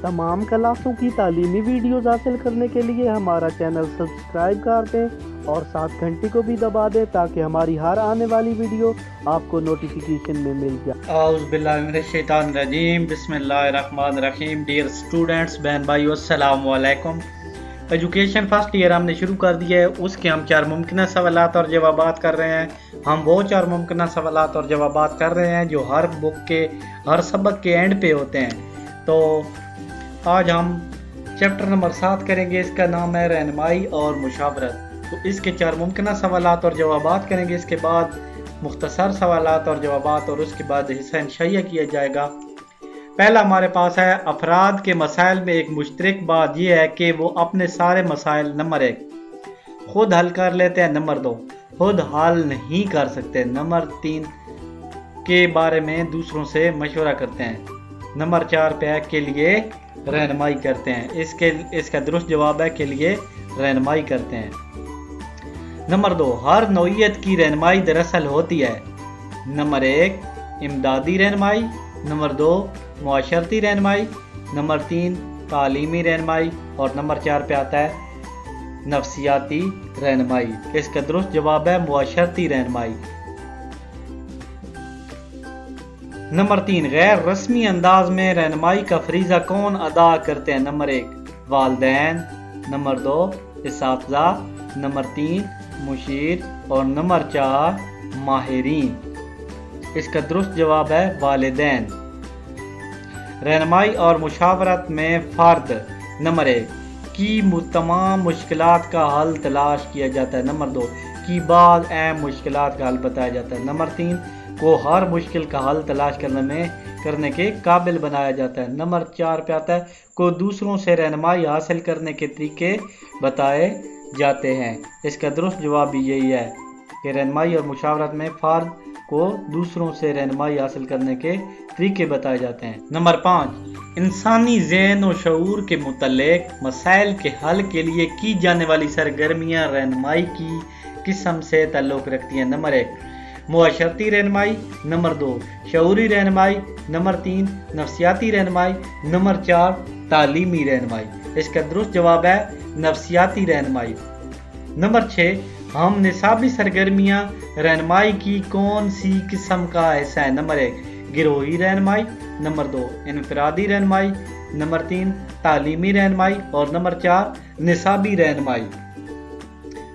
तमाम क्लासों की तालीमी वीडियोस हासिल करने के लिए हमारा चैनल सब्सक्राइब कर दें और साथ घंटी को भी दबा दें ताकि हमारी हर आने वाली वीडियो आपको नोटिफिकेशन में मिल जाए। औज़ु बिल्लाहि मिनश शैतानिर रजीम, बिस्मिल्लाहिर रहमानिर रहीम। डियर स्टूडेंट्स, बहन भाइयों, अस्सलामु अलैकुम। एजुकेशन फर्स्ट ईयर हमने शुरू कर दिया है, उसके हम 4 मुमकिन सवालात और जवाबात कर रहे हैं। हम वो 4 मुमकिन सवालात और जवाबात कर रहे हैं जो हर बुक के हर सबक के एंड पे होते हैं। तो आज हम चैप्टर नंबर 7 करेंगे, इसका नाम है रहनुमाई और मुशावरत। तो इसके 4 मुमकिन सवालात और जवाबात करेंगे, इसके बाद मुख्तसर सवालात और जवाबात, और उसके बाद हिस्सा इंशाइया किया जाएगा। पहला हमारे पास है, अफराद के मसाइल में एक मुश्तरक बात यह है कि वो अपने सारे मसाइल नंबर 1 खुद हल कर लेते हैं, नंबर 2 खुद हल नहीं कर सकते, नंबर 3 के बारे में दूसरों से मशवरा करते हैं, नंबर 4 पे के लिए रहनुमाई करते हैं। इसका दुरुस्त जवाब है के लिए रहनुमाई करते हैं। नंबर 2 हर नौइयत की रहनुमाई दरअसल होती है, नंबर 1 इमदादी रहनुमाई, नंबर 2 मुआशरती रहनुमाई, नंबर 3 तालीमी रहनुमाई, और नंबर 4 पे आता है नफ्सियाती रहनुमाई। इसका दुरुस्त जवाब है मुआशरती रहनुमाई। नंबर 3 गैर रस्मी अंदाज में रहनुमाई का फरीज़ा कौन अदा करते हैं, नंबर 1 वालिदैन, नंबर 2 इसातिज़ा, नंबर 3 मुशीर, और नंबर 4 माहिरीन। इसका दुरुस्त जवाब है वालिदैन। रहनुमाई और मुशावरत में फ़र्द, नंबर 1 की तमाम मुश्किलात का हल तलाश किया जाता है, नंबर 2 की बाद अहम मुश्किलात का हल बताया जाता है, नंबर 3 को हर मुश्किल का हल तलाश करने के काबिल बनाया जाता है, नंबर 4 पे आता है को दूसरों से रहनुमाई हासिल करने के तरीके बताए जाते हैं। इसका दुरुस्त जवाब भी यही है कि रहनुमाई और मुशावरत में फ़र्द को दूसरों से रहनुमाई हासिल करने के तरीके बताए जाते हैं। नंबर 5 इंसानी ज़हन और शऊर के मुतल्लिक मसाइल के हल के लिए की जाने वाली सरगर्मियाँ रहनुमाई की किस्म से ताल्लुक़ रखती हैं, नंबर 1 मुआशरती रहनुमाई, नंबर 2 शऊरी रहनुमाई, नंबर 3 नफ्सियाती रहनुमाई, नंबर 4 तालीमी रहनुमाई। इसका दुरुस्त जवाब है नफ्सियाती रहनुमाई। नंबर 6 हम निसाबी सरगर्मियाँ रहनुमाई की कौन सी किस्म का हिस्सा है, नंबर 1 गिरोही रहनुमाई, नंबर 2 इनफरादी रहनुमाई, नंबर 3 तालीमी रहनुमाई, और नंबर 4 निसाबी रहनुमाई।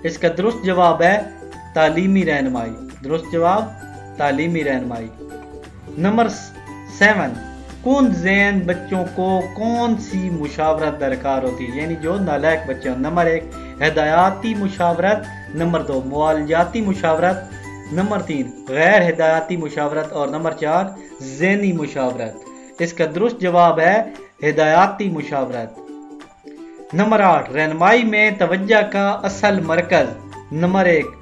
इसका दुरुस्त जवाब है तालीमी रहनुमाई। दुरुस्त जवाब तालीमी रहनुमाई। नंबर 7 कौन ज़हन बच्चों को कौन सी मुशावरत दरकार होती है, यानी जो नालायक बच्चे हैं, नंबर 1 हिदायती मुशावरत, नंबर 2 मुआलजाती मुशावरत, नंबर 3 गैर हिदायती मुशावरत, और नंबर 4 ज़हनी मुशावरत। इसका दुरुस्त जवाब है हिदायती मुशावरत। नंबर 8 रहनुमाई में तवज्जो का असल मरकज़, नंबर 1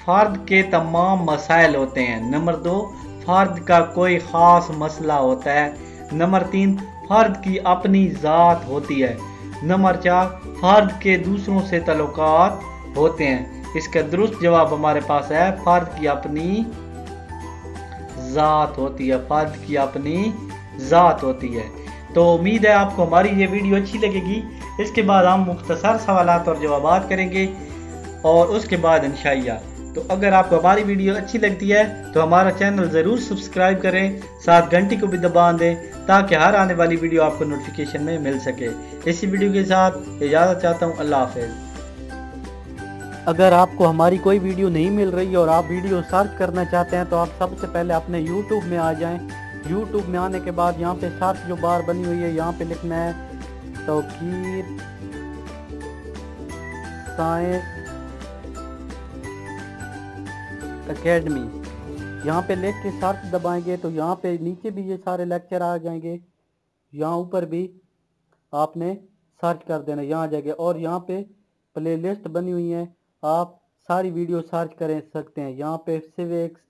फ़र्द के तमाम मसाइल होते हैं, नंबर 2 फ़र्द का कोई ख़ास मसला होता है, नंबर 3 फ़र्द की अपनी ज़ात होती है, नंबर 4 फ़र्द के दूसरों से ताल्लुकात होते हैं। इसका दुरुस्त जवाब हमारे पास है फ़र्द की अपनी ज़ात होती है, फ़र्द की अपनी ज़ात होती है। तो उम्मीद है आपको हमारी ये वीडियो अच्छी लगेगी। इसके बाद हम मुख्तसर सवालात और जवाबात करेंगे और उसके बाद इंशाअल्लाह। तो अगर आपको हमारी वीडियो अच्छी लगती है तो हमारा चैनल ज़रूर सब्सक्राइब करें, साथ घंटी को भी दबा दें ताकि हर आने वाली वीडियो आपको नोटिफिकेशन में मिल सके। इसी वीडियो के साथ इजाज़त चाहता हूँ, अल्लाह हाफ़िज़। अगर आपको हमारी कोई वीडियो नहीं मिल रही और आप वीडियो सर्च करना चाहते हैं तो आप सबसे पहले अपने YouTube में आ जाएं। YouTube में आने के बाद यहाँ पे सर्च जो बार बनी हुई है, यहाँ पे लिखना है तौकीर साइंस एकेडमी। यहाँ पे लिख के सर्च दबाएंगे तो यहाँ पे नीचे भी ये सारे लेक्चर आ जाएंगे, यहाँ ऊपर भी आपने सर्च कर देना, यहाँ आ जाएगा और यहाँ पे प्लेलिस्ट बनी हुई है, आप सारी वीडियो सर्च कर सकते हैं। यहाँ पे सिविक्स